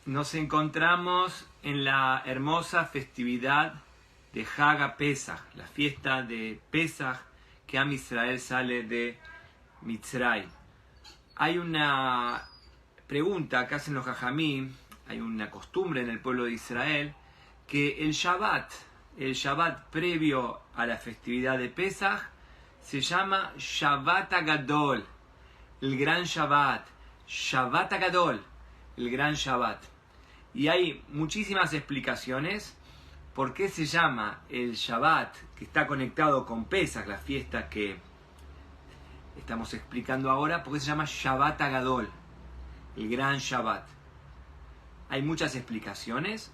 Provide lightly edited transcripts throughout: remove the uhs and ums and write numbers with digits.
Nos encontramos en la hermosa festividad de Hag Pesach, la fiesta de Pesach, que Am Israel sale de Mitzray. Hay una pregunta que hacen los Jajamim, hay una costumbre en el pueblo de Israel, que el Shabbat previo a la festividad de Pesach, se llama Shabbat Agadol, el gran Shabbat, Shabbat Agadol, el gran Shabbat. Y hay muchísimas explicaciones por qué se llama el Shabbat, que está conectado con Pesach, la fiesta que estamos explicando ahora, por qué se llama Shabbat Agadol, el gran Shabbat. Hay muchas explicaciones,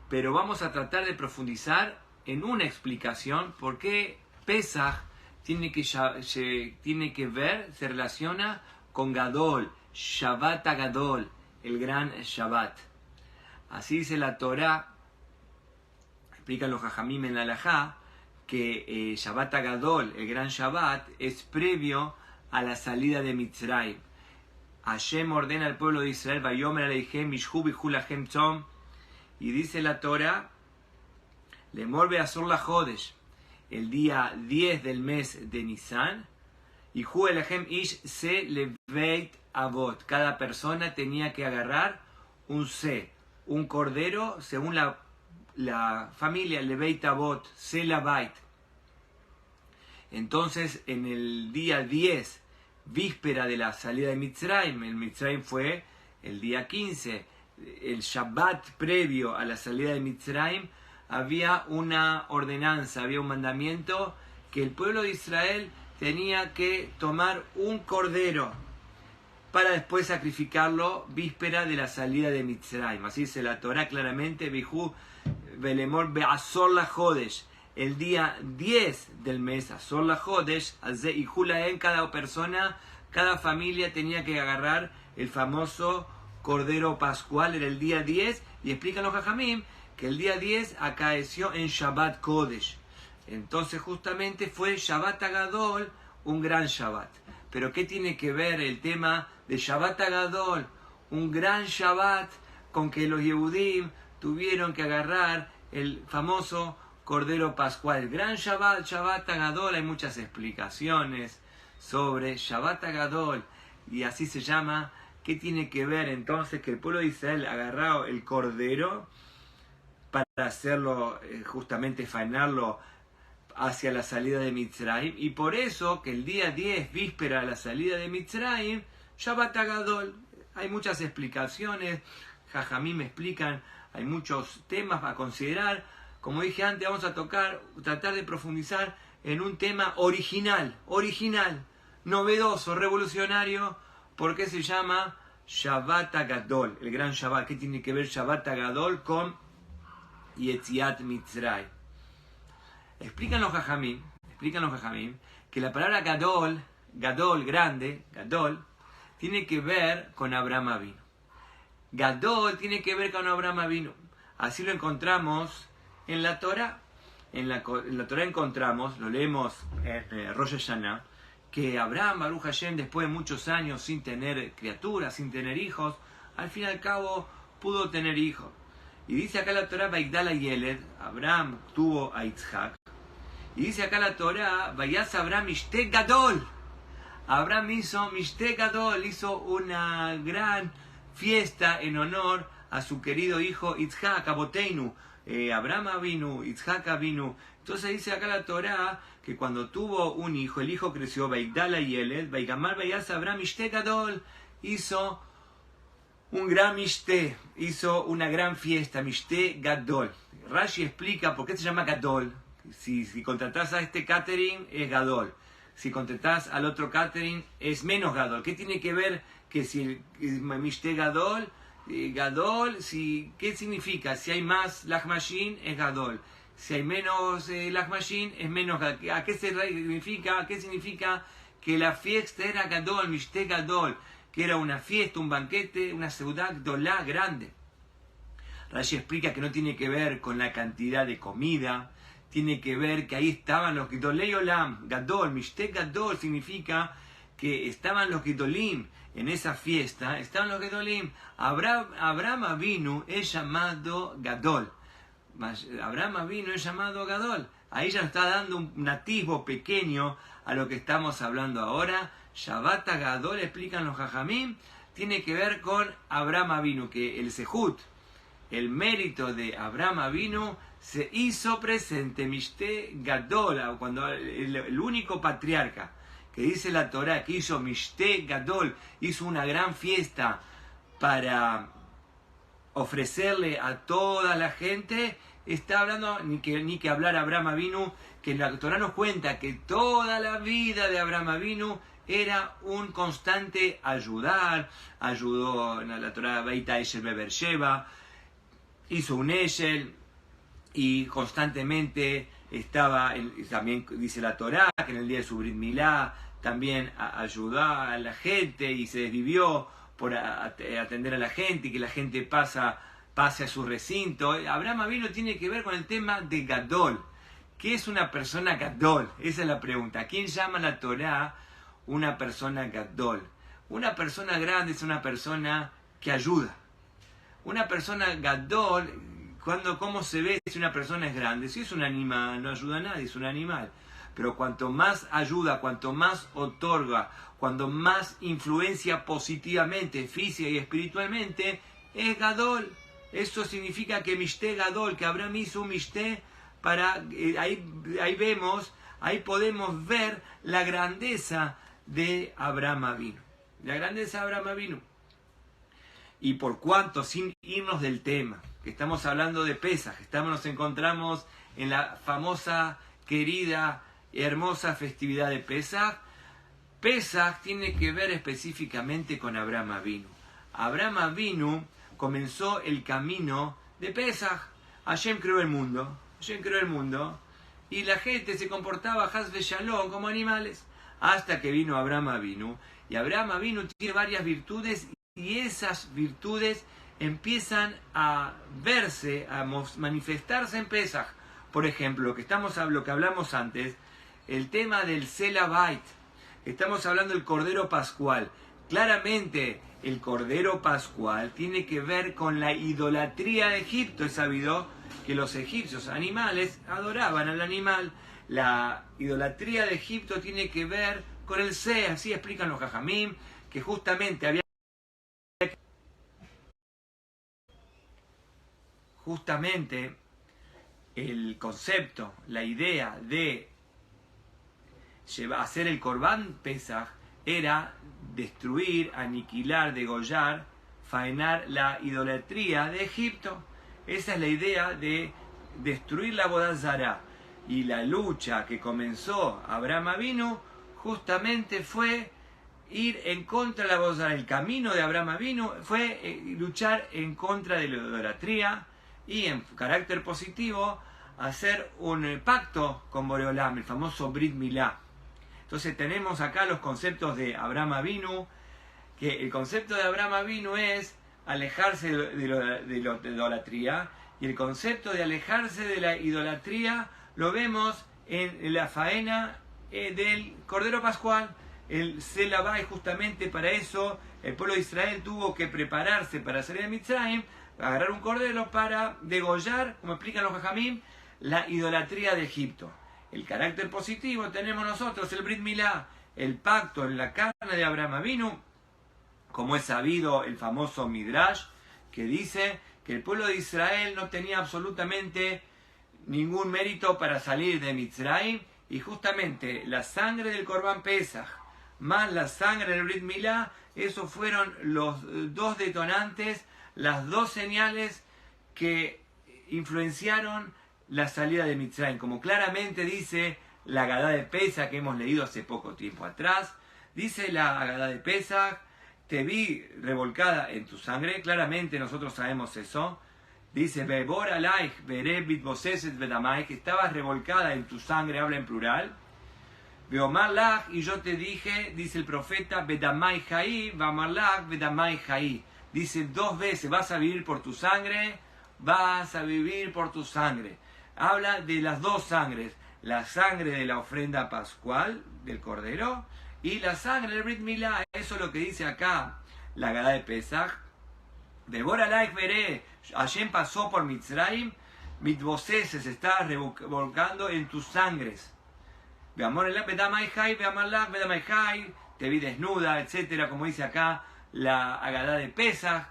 pero vamos a tratar de profundizar en una explicación por qué Pesach tiene que ver, se relaciona con Gadol, Shabbat Agadol, el gran Shabbat. Así dice la Torá, explican los Jajamim en la Halajá, que Shabbat Agadol, el gran Shabbat, es previo a la salida de Mitzray. Hashem ordena al pueblo de Israel, Vayomer Aleichem, Mishhu Bihu Lachem Tzom, y dice la Torá, Lemor Be'asor LaJodesh, el día 10 del mes de Nisan, y Hu Elechem Ish Se Leveit Avot, cada persona tenía que agarrar un se, un cordero, según la familia Leveit Avot, Se Lavait. Entonces, en el día 10, víspera de la salida de Mitzrayim, el Mitzrayim fue el día 15, el Shabbat previo a la salida de Mitzrayim, había una ordenanza, había un mandamiento que el pueblo de Israel tenía que tomar un cordero para después sacrificarlo víspera de la salida de Mitzrayim. Así dice la Torá claramente, Bihu Belemor Be'asor LaJodesh, el día 10 del mes, Asor LaJodesh, y Julaem, cada persona, cada familia tenía que agarrar el famoso cordero pascual, era el día 10, y explican los Jajamim que el día 10 acaeció en Shabbat Kodesh. Entonces justamente fue Shabbat Agadol, un gran Shabbat. Pero ¿qué tiene que ver el tema de Shabbat Agadol, un gran Shabbat, con que los Yehudim tuvieron que agarrar el famoso cordero pascual? El gran Shabbat, Shabbat Agadol, hay muchas explicaciones sobre Shabbat Agadol, y así se llama. ¿Qué tiene que ver entonces que el pueblo de Israel agarró el cordero para hacerlo, justamente faenarlo hacia la salida de Mitzrayim? Y por eso que el día 10, víspera de la salida de Mitzrayim, Shabbat Agadol. Hay muchas explicaciones, Jajamim me explican, hay muchos temas a considerar. Como dije antes, vamos a tratar de profundizar en un tema original, novedoso, revolucionario. ¿Por qué se llama Shabbat Agadol, el gran Shabbat? ¿Qué tiene que ver Shabbat Agadol con Yetziat Mitzray? Explican los Jajamim que la palabra Gadol, grande, Gadol, tiene que ver con Abraham Avinu. Gadol tiene que ver con Abraham Avinu. Así lo encontramos en la Torá. En la Torá encontramos, lo leemos en Rosh Hashanah, que Abraham, Baruch Hashem, después de muchos años sin tener criaturas, sin tener hijos, al fin y al cabo pudo tener hijos. Y dice acá la Torá, Vaigdala Yeled, Abraham tuvo a Yitzhak. Y dice acá la Torá, Vayas Abraham Mishte Gadol. Abraham hizo Mishte Gadol, hizo una gran fiesta en honor a su querido hijo Yitzhak, Aboteinu, Abraham Avinu, Yitzhak Avinu. Entonces dice acá la Torá que cuando tuvo un hijo, el hijo creció, Vaigdala Yeled, Vaigamar Vayas Abraham Mishte Gadol, hizo un gran Mishte, hizo una gran fiesta, Mishte Gadol. Rashi explica por qué se llama Gadol. Si contratás a este catering es Gadol, si contratás al otro catering es menos Gadol. ¿Qué tiene que ver que si Mishte Gadol, ¿qué significa? Si hay más Lachmashin es Gadol, si hay menos Lachmashin es menos Gadol. ¿Qué significa? ¿Qué significa? Que la fiesta era Gadol, Mishte Gadol, que era una fiesta, un banquete, una Seudá Gdolá grande. Rashi explica que no tiene que ver con la cantidad de comida, tiene que ver que ahí estaban los Gdolei Olam, Gadol, Mishte Gadol significa que estaban los Gidolim, en esa fiesta, estaban los Gedolim. Abraham Avinu es llamado Gadol. Abraham Avinu es llamado Gadol. Ahí ya nos está dando un atisbo pequeño a lo que estamos hablando ahora. Shabbat Gadol, explican los Jajamim, tiene que ver con Abraham Avinu, que el Sehut, el mérito de Abraham Avinu, se hizo presente, Mishte Gadol, cuando el único patriarca que dice la Torá que hizo Mishte Gadol, hizo una gran fiesta para ofrecerle a toda la gente, está hablando, ni que hablar Abraham Avinu, que la Torá nos cuenta que toda la vida de Abraham Avinu era un constante ayudar, ayudó en la Torá, Beita Eshel Beersheba, hizo un Eshel, y constantemente estaba, también dice la Torá, que en el día de su Brit Milá también ayudó a la gente y se desvivió por atender a la gente y que la gente pase a su recinto. Abraham Avinu tiene que ver con el tema de Gadol. ¿Qué es una persona Gadol? Esa es la pregunta. ¿A quién llama la Torá una persona Gadol? Una persona grande es una persona que ayuda. Una persona Gadol, ¿cómo se ve si una persona es grande? Si es un animal, no ayuda a nadie, es un animal. Pero cuanto más ayuda, cuanto más otorga, cuanto más influencia positivamente, física y espiritualmente, es Gadol. Eso significa que Mishte Gadol, que Abraham hizo un Mishte, ahí vemos, ahí podemos ver la grandeza de Abraham Avinu. La grandeza de Abraham Avinu. Y por cuanto, sin irnos del tema, que estamos hablando de Pesaj, nos encontramos en la famosa, querida, hermosa festividad de Pesaj. Pesaj tiene que ver específicamente con Abraham Avinu. Abraham Avinu comenzó el camino de Pesaj. Hashem creó el mundo. Y la gente se comportaba Haz Shalom como animales. Hasta que vino Abraham Avinu. Y Abraham Avinu tiene varias virtudes y esas virtudes empiezan a verse, a manifestarse en Pesaj. Por ejemplo, lo que hablamos antes, el tema del Sela Bait. Estamos hablando del Cordero Pascual. Claramente, el Cordero Pascual tiene que ver con la idolatría de Egipto. Es sabido que los egipcios animales adoraban al animal. La idolatría de Egipto tiene que ver con el Se, así explican los Jajamim, que justamente el concepto, la idea de hacer el Corbán Pesaj era destruir, aniquilar, degollar, faenar la idolatría de Egipto. Esa es la idea de destruir la Avodat Zará. Y la lucha que comenzó Abraham Avinu justamente fue ir en contra de la Avodat Zará. El camino de Abraham Avinu fue luchar en contra de la idolatría y en carácter positivo hacer un pacto con Boreolam, el famoso Brit Milá. Entonces tenemos acá los conceptos de Abraham Avinu, que el concepto de Abraham Avinu es alejarse de la idolatría, y el concepto de alejarse de la idolatría lo vemos en la faena del Cordero Pascual. El Selabá, justamente para eso el pueblo de Israel tuvo que prepararse para salir de Mitzrayim, agarrar un cordero para degollar, como explican los Jajamim, la idolatría de Egipto. El carácter positivo tenemos nosotros, el Brit Milá, el pacto en la carne de Abraham Avinu, como es sabido el famoso Midrash, que dice que el pueblo de Israel no tenía absolutamente ningún mérito para salir de Mitzrayim, y justamente la sangre del Corbán Pesaj más la sangre del Brit Milá, esos fueron los dos detonantes, las dos señales que influenciaron la salida de Mitzrayim, como claramente dice la Agadá de Pesaj que hemos leído hace poco tiempo atrás. Dice la Agadá de Pesaj: te vi revolcada en tu sangre. Claramente nosotros sabemos eso. Dice: Bebor alaich veré bitboseset bedamai, que estabas revolcada en tu sangre, habla en plural. Beomar lach, y yo te dije, dice el profeta, bedamai jaí, bamar lach, bedamai jaí. Dice dos veces: vas a vivir por tu sangre, vas a vivir por tu sangre. Habla de las dos sangres: la sangre de la ofrenda pascual del cordero y la sangre del Brit Milá. Eso es lo que dice acá la Agadá de Pesach. Devora Laik veré, Hashem pasó por Mitzrayim, Mitbosese, se está revolcando en tus sangres. Veamor el Bedamaihai, Veamarlach, Bedamaihai, te vi desnuda, etcétera, como dice acá la Agadá de Pesach.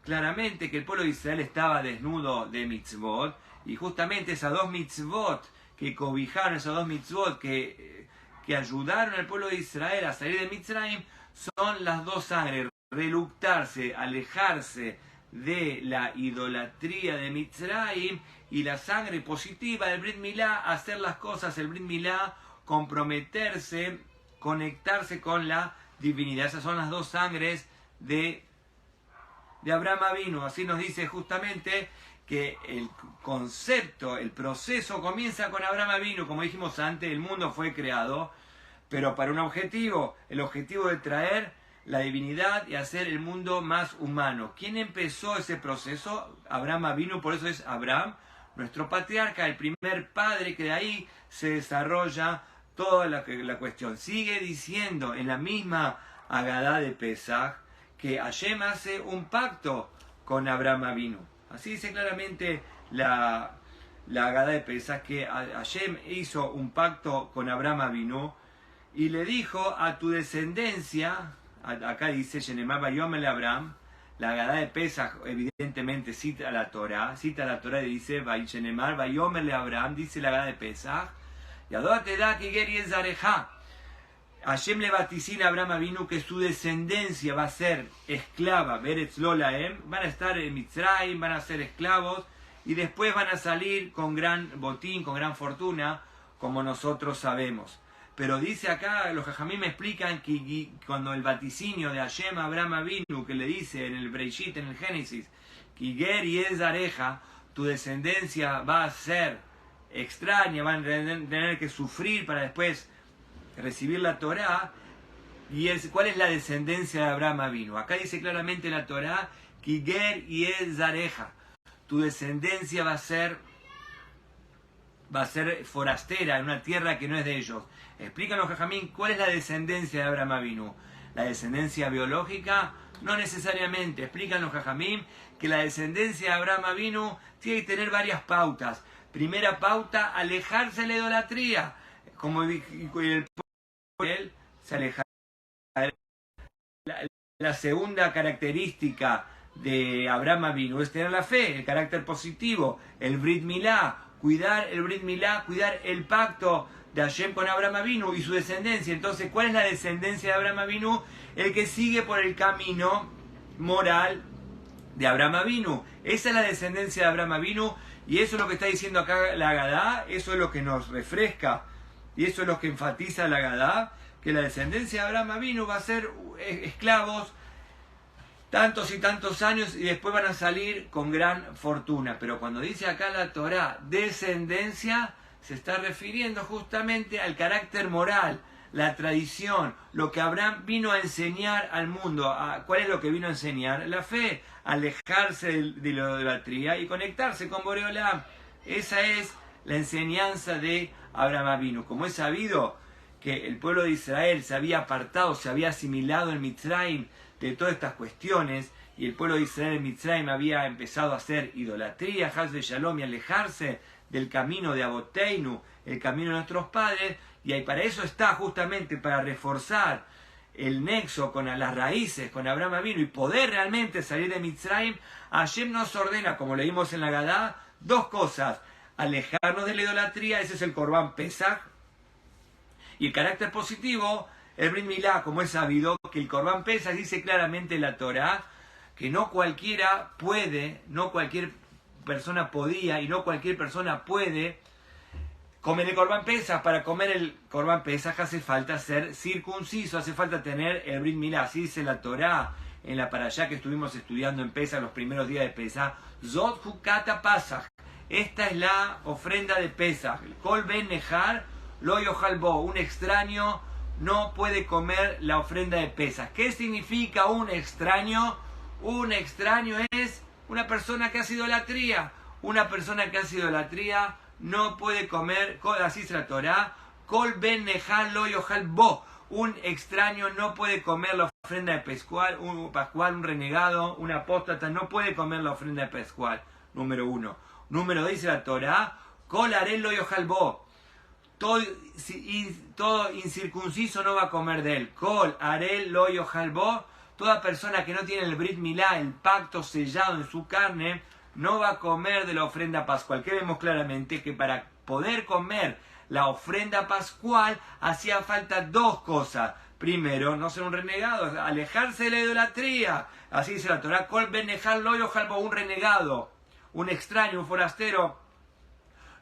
Claramente que el pueblo de Israel estaba desnudo de mitzvot, y justamente esas dos mitzvot que cobijaron, esas dos mitzvot que ayudaron al pueblo de Israel a salir de Mitzrayim, son las dos sangres: reluctarse, alejarse de la idolatría de Mitzrayim, y la sangre positiva del Brit Milá, hacer las cosas, el Brit Milá, comprometerse, conectarse con la divinidad. Esas son las dos sangres de Abraham Avinu. Así nos dice justamente que el concepto, el proceso comienza con Abraham Avinu. Como dijimos antes, el mundo fue creado, pero para un objetivo, el objetivo de traer la divinidad y hacer el mundo más humano. ¿Quién empezó ese proceso? Abraham Avinu, por eso es Abraham, nuestro patriarca, el primer padre, que de ahí se desarrolla toda la cuestión. Sigue diciendo en la misma Agadá de Pesach que Hashem hace un pacto con Abraham Avinu. Así dice claramente la Agadá de Pesach, que Hashem hizo un pacto con Abraham Avinu y le dijo a tu descendencia, acá dice Shenemar Vayomel Abraham, la Agadá de Pesach evidentemente cita la Torah y dice Shenemar Vayomel Abraham, dice la Agadá de Pesach, y adórate da que Geri es Zareja. Hashem le vaticina a Abraham Avinu que su descendencia va a ser esclava, Beretz Lolaem, van a estar en Mitzrayim, van a ser esclavos, y después van a salir con gran botín, con gran fortuna, como nosotros sabemos. Pero dice acá, los Jajamim me explican que cuando el vaticinio de Hashem a Abraham Avinu, que le dice en el Breishit, en el Génesis, Kiger y Ezareja, tu descendencia va a ser extraña, van a tener que sufrir para después recibir la Torá. ¿Y cuál es la descendencia de Abraham Avinu? Acá dice claramente la Torá, Kiger y Ezareja, tu descendencia va a ser forastera en una tierra que no es de ellos. Explican los Jajamín cuál es la descendencia de Abraham Avinu. ¿La descendencia biológica? No necesariamente. Explican los Jajamín que la descendencia de Abraham Avinu tiene que tener varias pautas. Primera pauta, alejarse de la idolatría. Como el pueblo se aleja. La segunda característica de Abraham Avinu es tener la fe, el carácter positivo, el Brit Milá, cuidar el Brit Milá, cuidar el pacto de Hashem con Abraham Avinu y su descendencia. Entonces, ¿cuál es la descendencia de Abraham Avinu? El que sigue por el camino moral de Abraham Avinu. Esa es la descendencia de Abraham Avinu, y eso es lo que está diciendo acá la Agadá, eso es lo que nos refresca y eso es lo que enfatiza la Agadá, que la descendencia de Abraham Avinu va a ser esclavos tantos y tantos años y después van a salir con gran fortuna. Pero cuando dice acá la Torá descendencia, se está refiriendo justamente al carácter moral, la tradición, lo que Abraham vino a enseñar al mundo. ¿Cuál es lo que vino a enseñar? La fe, alejarse de la idolatría y conectarse con Boreolam. Esa es la enseñanza de Abraham Avinu. Como es sabido que el pueblo de Israel se había apartado, se había asimilado en Mitzrayim de todas estas cuestiones, y el pueblo de Israel en Mitzrayim había empezado a hacer idolatría, Haz de Shalom, y alejarse del camino de Aboteinu, el camino de nuestros padres, y ahí para eso está justamente para reforzar el nexo con las raíces, con Abraham Avinu, y poder realmente salir de Mitzrayim. Hashem nos ordena, como leímos en la Agadá, dos cosas: alejarnos de la idolatría, ese es el Corbán Pesach, y el carácter positivo, el Brit Milá, como es sabido, que el Corbán Pesach dice claramente la Torá, que no cualquiera puede, no cualquier persona podía y no cualquier persona puede comer el Corbán Pesach. Para comer el Corbán Pesach hace falta ser circunciso, hace falta tener el Brit Milá. Así dice la Torá en la parashá que estuvimos estudiando en Pesach, los primeros días de Pesach. Zot Hukata Pasach. Esta es la ofrenda de Pesach. Kol Ben Nehar Lo Yochal Bo. Un extraño no puede comer la ofrenda de Pesach. ¿Qué significa un extraño? Un extraño es una persona que hace idolatría. Una persona que hace idolatría no puede comer, así es la Torá, Kol Ben Nehar Lo Yochal Bo. un extraño no puede comer la ofrenda de Pascual, un renegado, un apóstata no puede comer la ofrenda de Pascual, número 1. Número 2 dice la Torá, Kol harel lo yojalbo, todo incircunciso no va a comer de él. Kol harel lo yojalbo, toda persona que no tiene el Brit Milá, el pacto sellado en su carne, no va a comer de la ofrenda pascual. Que vemos claramente que para poder comer la ofrenda pascual hacía falta 2 cosas. Primero, no ser un renegado, alejarse de la idolatría. Así dice la Torá, Kol benejal lo yojalbo, un renegado, un extraño, un forastero,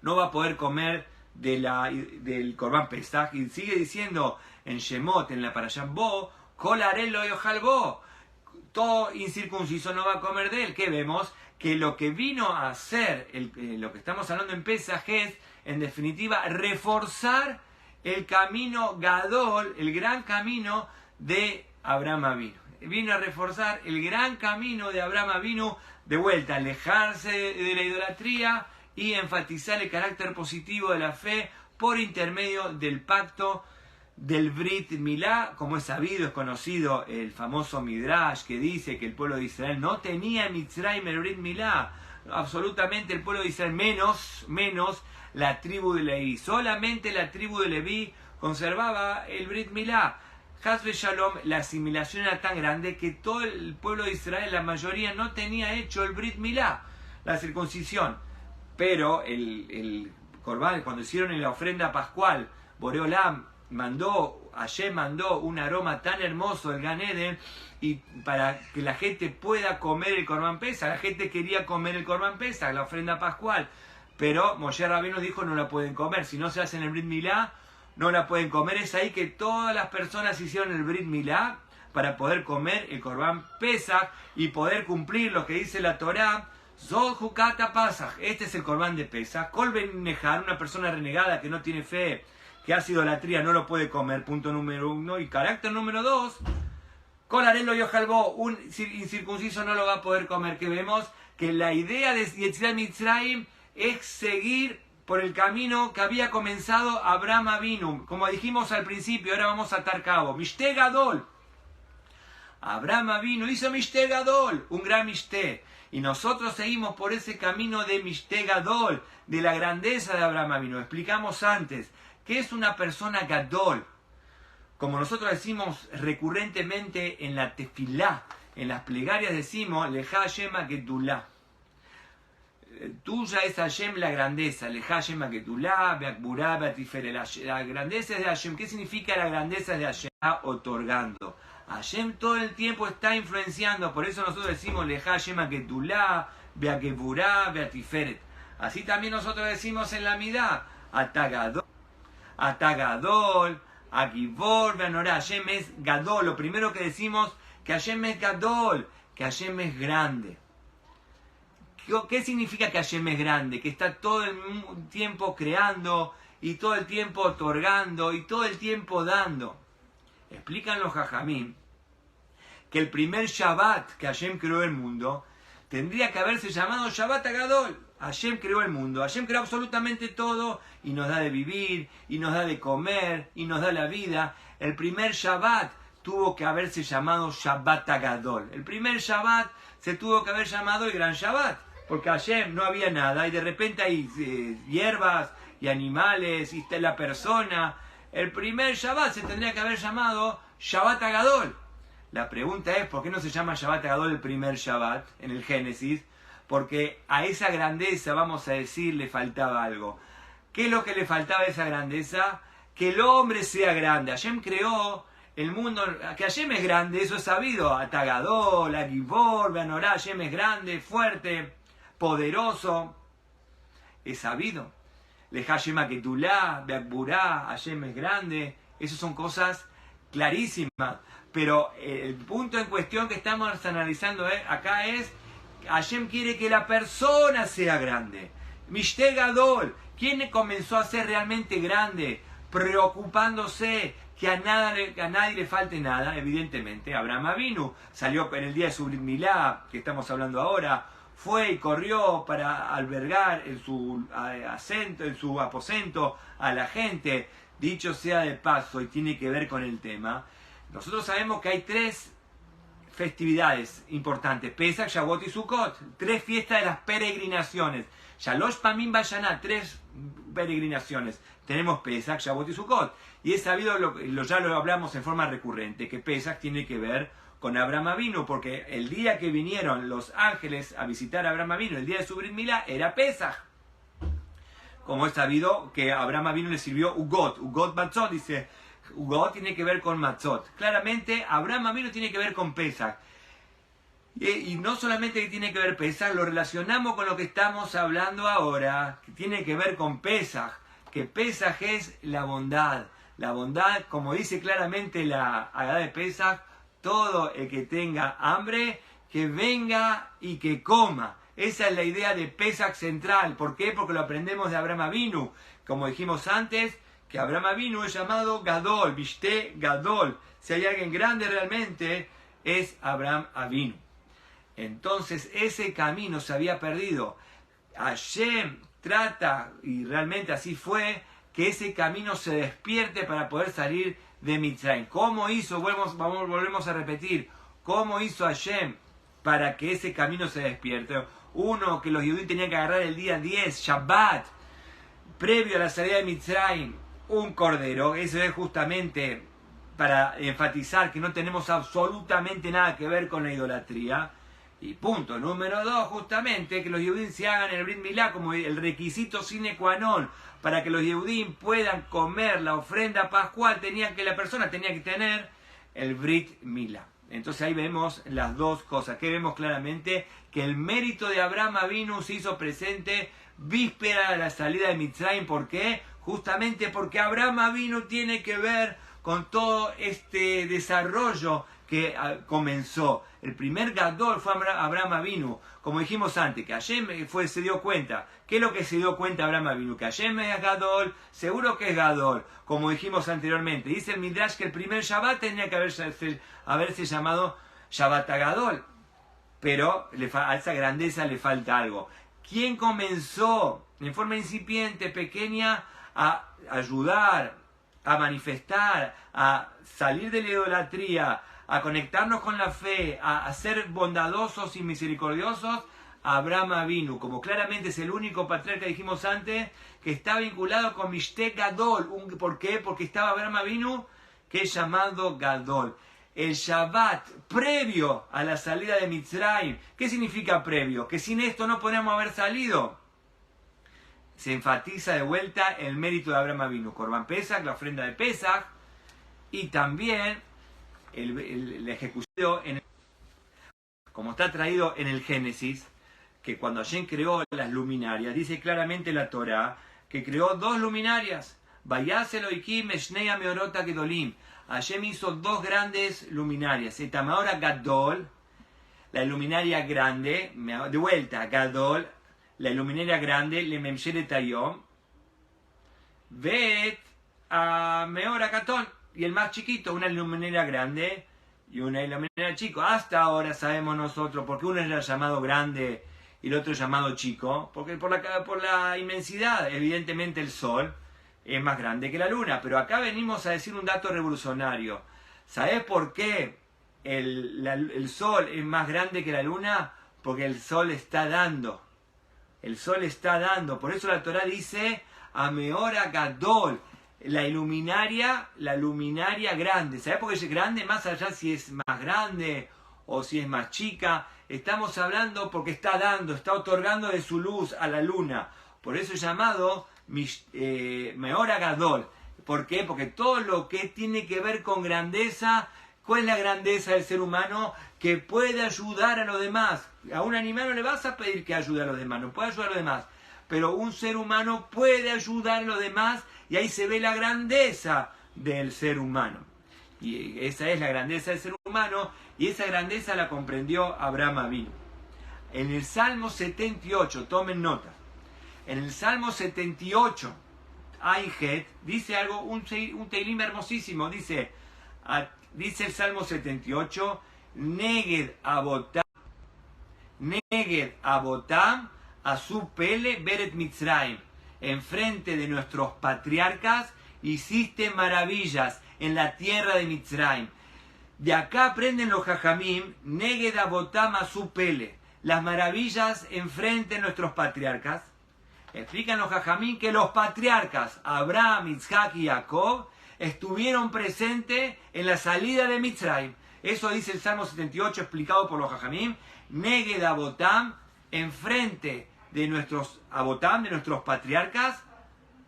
no va a poder comer del Corban Pesach. Y sigue diciendo en Shemot, en la Parashat Bo, Kol harel lo yojalbo, todo incircunciso no va a comer de él. ¿Qué vemos? Que lo que vino a hacer, lo que estamos hablando en Pesach es, en definitiva, reforzar el camino Gadol, el gran camino de Abraham Avinu. Vino a reforzar el gran camino de Abraham Avinu, de vuelta, alejarse de la idolatría y enfatizar el carácter positivo de la fe por intermedio del pacto del Brit Milá. Como es sabido, es conocido el famoso Midrash que dice que el pueblo de Israel no tenía en Mitzrayim el Brit Milá, absolutamente el pueblo de Israel, menos la tribu de Leví. Solamente la tribu de Leví conservaba el Brit Milá. Hasbe Shalom, la asimilación era tan grande que todo el pueblo de Israel, la mayoría, no tenía hecho el Brit Milá, la circuncisión. Pero el Corban, cuando hicieron la ofrenda pascual, Boreolam Hashem mandó un aroma tan hermoso del Gan Eden, y para que la gente pueda comer el Corban Pesach. La gente quería comer el Corban Pesach, la ofrenda pascual, pero Moshe Rabbeinu dijo no la pueden comer, si no se hacen el Brit Milá, no la pueden comer. Es ahí que todas las personas hicieron el Brit Milá para poder comer el Corban Pesach y poder cumplir lo que dice la Torá. Zod Hukata Pasach, este es el Corban de Pesach. Kol ben Nejar, una persona renegada que no tiene fe, que hace idolatría, no lo puede comer, punto número 1. Y carácter número 2, Kol harel lo yojalbo, un incircunciso no lo va a poder comer. Que vemos que la idea de Yetziat Mitzrayim es seguir por el camino que había comenzado Abraham Avinu. Como dijimos al principio, ahora vamos a atar cabo. Mishte Gadol. Abraham Avinu hizo Mishte Gadol, un gran Mishte. Y nosotros seguimos por ese camino de Mishte Gadol, de la grandeza de Abraham Avinu. Explicamos antes que es una persona Gadol. Como nosotros decimos recurrentemente en la tefilá, en las plegarias decimos Lejá Hashem Hagedulá. Tuya es Hashem la grandeza, Lejá Hashem Hagedulá, Beakburá, Beatiferet. La grandeza es de Hashem. ¿Qué significa la grandeza de Hashem? Otorgando. Hashem todo el tiempo está influenciando, por eso nosotros decimos Lejá Hashem Hagedulá, Beakburá, Beatiferet. Así también nosotros decimos en la Midá, Atagadol, Agibor, Beanorá. Hashem es Gadol. Lo primero que decimos que Hashem es Gadol, que Hashem es grande. ¿Qué significa que Hashem es grande? Que está todo el tiempo creando y todo el tiempo otorgando y todo el tiempo dando. Explican los Jajamim que el primer Shabbat que Hashem creó el mundo tendría que haberse llamado Shabbat Agadol. Hashem creó el mundo, Hashem creó absolutamente todo y nos da de vivir, y nos da de comer, y nos da la vida. El primer Shabbat tuvo que haberse llamado Shabbat Agadol. El primer Shabbat se tuvo que haber llamado el Gran Shabbat, porque Hashem no había nada y de repente hay hierbas y animales y está la persona. El primer Shabbat se tendría que haber llamado Shabbat Agadol. La pregunta es, ¿por qué no se llama Shabbat Agadol el primer Shabbat en el Génesis? Porque a esa grandeza, vamos a decir, le faltaba algo. ¿Qué es lo que le faltaba a esa grandeza? Que el hombre sea grande. Hashem creó el mundo, que Hashem es grande, eso es sabido. Atagadol, Agibor, Beanorá, Hashem es grande, fuerte, poderoso. Es sabido. Lejá Hashem Hagedulá, Beakburá, Hashem es grande. Esas son cosas clarísimas. Pero el punto en cuestión que estamos analizando acá es Hashem quiere que la persona sea grande. Mishte Gadol. ¿Quién comenzó a ser realmente grande? Preocupándose que a nadie le falte nada. Evidentemente, Abraham Avinu salió en el día de su Brit Milá, que estamos hablando ahora. Fue y corrió para albergar en su aposento a la gente. Dicho sea de paso, y tiene que ver con el tema, nosotros sabemos que hay tres festividades importantes: Pesach, Shavuot y Sukkot, tres fiestas de las peregrinaciones. Shalosh Pamim Bashaná, tres peregrinaciones. Tenemos Pesach, Shavuot y Sukkot. Y es sabido, ya lo hablamos en forma recurrente, que Pesach tiene que ver con Abraham Avinu, porque el día que vinieron los ángeles a visitar a Abraham Avinu, el día de su Brit Milá, era Pesach. Como es sabido que Abraham Avinu le sirvió Ugot Matzot, dice, Ugot tiene que ver con Matzot. Claramente, Abraham Avinu tiene que ver con Pesach. Y no solamente que tiene que ver Pesach, lo relacionamos con lo que estamos hablando ahora, que tiene que ver con Pesach, que Pesach es la bondad. La bondad, como dice claramente la Hagá de Pesach, todo el que tenga hambre, que venga y que coma. Esa es la idea de Pesach central. ¿Por qué? Porque lo aprendemos de Abraham Avinu. Como dijimos antes, que Abraham Avinu es llamado Gadol, Bishte Gadol. Si hay alguien grande realmente, es Abraham Avinu. Entonces ese camino se había perdido. Hashem trata, y realmente así fue, que ese camino se despierte para poder salir de Mitzrayim. ¿Cómo hizo? Volvemos a repetir. ¿Cómo hizo Hashem para que ese camino se despierte? Uno, que los judíos tenían que agarrar el día 10, Shabbat, previo a la salida de Mitzrayim, un cordero. Eso es justamente para enfatizar que no tenemos absolutamente nada que ver con la idolatría. Y punto. Número 2, justamente, que los judíos se hagan el Brit Milá como el requisito sine qua non para que los judíos puedan comer la ofrenda pascual, la persona tenía que tener el Brit Milá. Entonces ahí vemos las dos cosas. Que vemos claramente que el mérito de Abraham Avinu se hizo presente víspera de la salida de Mitzrayim. ¿Por qué? Justamente porque Abraham Avinu tiene que ver con todo este desarrollo que comenzó. El primer Gadol fue Abraham Avinu. Como dijimos antes, que Hashem se dio cuenta. ¿Qué es lo que se dio cuenta Abraham Avinu? Que Hashem es Gadol, seguro que es Gadol. Como dijimos anteriormente, dice el Midrash que el primer Shabbat tenía que haberse llamado Shabbat Gadol. Pero a esa grandeza le falta algo. ¿Quién comenzó en forma incipiente, pequeña, a ayudar, a manifestar, a salir de la idolatría, a conectarnos con la fe, a ser bondadosos y misericordiosos? Abraham Avinu, como claramente es el único patriarca, dijimos antes, que está vinculado con Mishte Gadol. ¿Por qué? Porque estaba Abraham Avinu, que es llamado Gadol. El Shabbat previo a la salida de Mitzrayim. ¿Qué significa previo? Que sin esto no podríamos haber salido. Se enfatiza de vuelta el mérito de Abraham Avinu. Corban Pesach, la ofrenda de Pesach, y también la ejecución, como está traído en el Génesis, que cuando Hashem creó las luminarias, dice claramente la Torah, que creó dos luminarias. Vayas Elohim Shnei Meorot Gedolim. Hashem hizo dos grandes luminarias. Etamaora Gadol, la luminaria grande, de vuelta, Gadol, la luminaria grande, le Memsheret Hayom, Vet a Meora Katón, y el más chiquito, una luminaria grande y una luminaria chico. Hasta ahora sabemos nosotros, porque uno era llamado grande y el otro llamado chico, porque por la inmensidad, evidentemente el Sol es más grande que la Luna. Pero acá venimos a decir un dato revolucionario. ¿Sabés por qué el Sol es más grande que la Luna? Porque el Sol está dando. El Sol está dando. Por eso la Torah dice Ameora Gadol, la luminaria grande. ¿Sabés por qué es grande? Más allá si es más grande o si es más chica. Estamos hablando porque está dando, está otorgando de su luz a la Luna. Por eso es llamado Meora Gadol. ¿Por qué? Porque todo lo que tiene que ver con grandeza, ¿cuál es la grandeza del ser humano? Que puede ayudar a los demás. A un animal no le vas a pedir que ayude a los demás, no puede ayudar a los demás. Pero un ser humano puede ayudar a los demás, y ahí se ve la grandeza del ser humano. Y esa es la grandeza del ser humano, y esa grandeza la comprendió Abraham Avinu. En el Salmo 78, tomen nota. En el Salmo 78, Ainget, dice algo, un teilim hermosísimo, dice el Salmo 78, Neged Abotam, Asu Pele Beret Mitzrayim, enfrente de nuestros patriarcas hiciste maravillas en la tierra de Mitzrayim. De acá aprenden los Jajamim, Neged Avotam Asu Pele, las maravillas enfrente de nuestros patriarcas. Explican los Jajamim que los patriarcas, Abraham, Isaac y Jacob, estuvieron presentes en la salida de Mitzrayim. Eso dice el Salmo 78 explicado por los Jajamim, Neged Avotam, enfrente de nuestros Avotam, de nuestros patriarcas,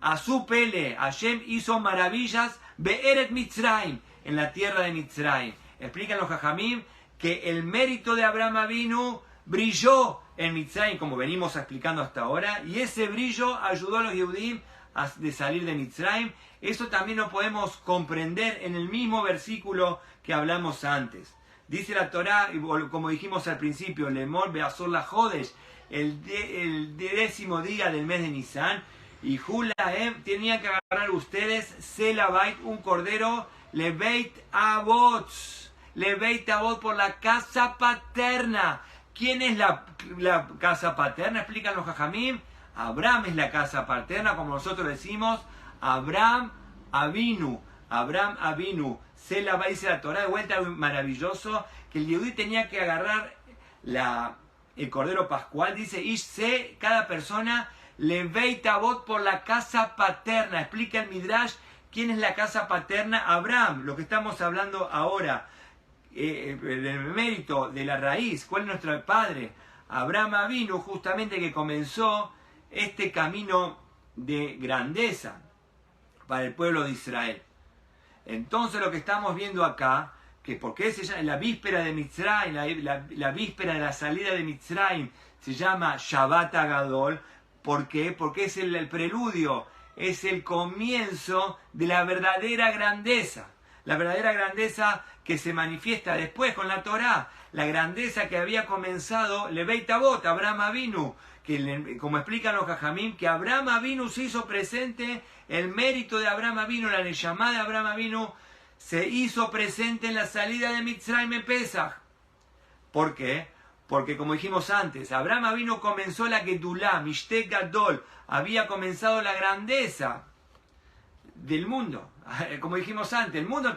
Asu Pele, Hashem hizo maravillas, Be'eret Mitzrayim, en la tierra de Mitzrayim. Explican los Jajamim que el mérito de Abraham Avinu brilló en Mitzrayim, como venimos explicando hasta ahora, y ese brillo ayudó a los Yehudim a salir de Mitzrayim. Eso también lo podemos comprender en el mismo versículo que hablamos antes. Dice la Torá, como dijimos al principio, Lemor Beazor la Jodesh, el 10º día del mes de Nisan, y Hulaem tenían que agarrar ustedes Selabait, un cordero, Lebeit Avot, por la casa paterna. ¿Quién es la casa paterna? Explican los Jajamim. Abraham es la casa paterna, como nosotros decimos, Abraham Avinu. Selabait, dice la Torá, de vuelta maravilloso, que el Yehudí tenía que agarrar el cordero pascual, dice, Ishse, cada persona, Lebeit Avot por la casa paterna. Explica el Midrash, ¿quién es la casa paterna? Abraham, lo que estamos hablando ahora, del mérito de la raíz. ¿Cuál es nuestro padre? Abraham Avinu, justamente, que comenzó este camino de grandeza para el pueblo de Israel. Entonces lo que estamos viendo acá, que porque se llama la víspera de Mitzrayim, la víspera de la salida de Mitzrayim, se llama Shabbat Agadol. ¿Por qué? Porque es el preludio, es el comienzo de la verdadera grandeza. La verdadera grandeza que se manifiesta después con la Torá. La grandeza que había comenzado Lebeit Avot, Abraham Avinu. Que, como explican los Jajamim, que Abraham Avinu se hizo presente, el mérito de Abraham Avinu, la Neshama de Abraham Avinu, se hizo presente en la salida de Mitzrayim en Pesach. ¿Por qué? Porque, como dijimos antes, Abraham Avinu comenzó la Gedulá, Mishtek Gadol, había comenzado la grandeza del mundo. Como dijimos antes, el mundo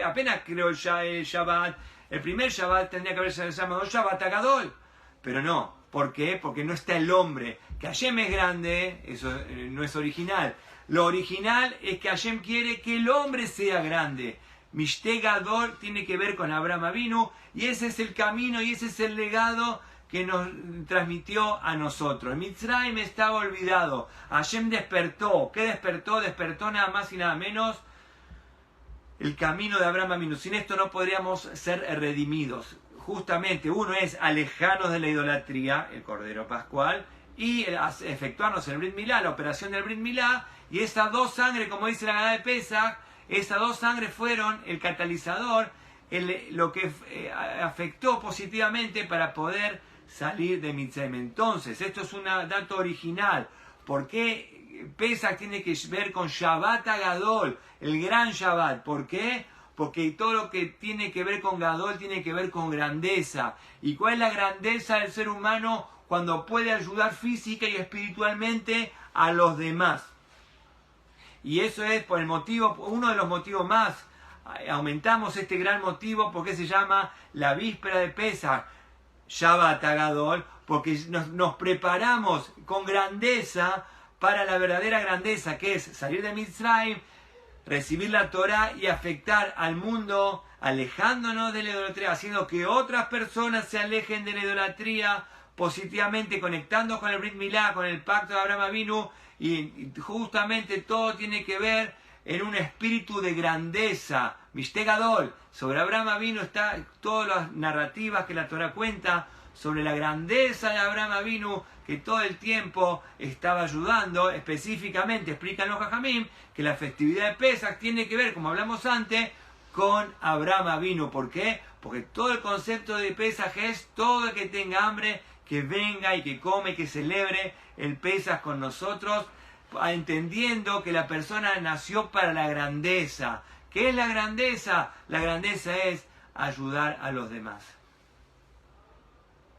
apenas creó el Shabbat, el primer Shabbat tendría que haberse llamado Shabbat Agadol, pero no. ¿Por qué? Porque no está el hombre. Que Hashem es grande, eso no es original. Lo original es que Hashem quiere que el hombre sea grande. Mishte Gadol tiene que ver con Abraham Avinu, y ese es el camino y ese es el legado que nos transmitió a nosotros. Mitzrayim estaba olvidado. Hashem despertó. ¿Qué despertó? Despertó nada más y nada menos el camino de Abraham Avinu. Sin esto no podríamos ser redimidos. Justamente uno es alejarnos de la idolatría, el Cordero Pascual, y efectuarnos el Brit Milá, la operación del Brit Milá, y esas dos sangres, como dice la Gada de Pesach, esas dos sangres fueron el catalizador, lo que afectó positivamente para poder salir de Mitzrayim. Entonces, esto es un dato original. ¿Por qué Pesach tiene que ver con Shabbat Agadol, el gran Shabbat? ¿Por qué? Porque todo lo que tiene que ver con Gadol tiene que ver con grandeza. ¿Y cuál es la grandeza del ser humano? Cuando puede ayudar física y espiritualmente a los demás. Y eso es por el motivo, uno de los motivos más. Aumentamos este gran motivo porque se llama la víspera de Pesach, Shabbat Agadol, porque nos preparamos con grandeza para la verdadera grandeza, que es salir de Mitzrayim, recibir la Torá y afectar al mundo, alejándonos de la idolatría, haciendo que otras personas se alejen de la idolatría positivamente, conectando con el Brit Milá, con el pacto de Abraham Avinu, y justamente todo tiene que ver en un espíritu de grandeza. Mishte Gadol, sobre Abraham Avinu está todas las narrativas que la Torá cuenta sobre la grandeza de Abraham Avinu, que todo el tiempo estaba ayudando. Específicamente explican los Jajamim que la festividad de Pesach tiene que ver, como hablamos antes, con Abraham Avinu. ¿Por qué? Porque todo el concepto de Pesach es todo el que tenga hambre, que venga y que come, que celebre el Pesach con nosotros, entendiendo que la persona nació para la grandeza. ¿Qué es la grandeza? La grandeza es ayudar a los demás.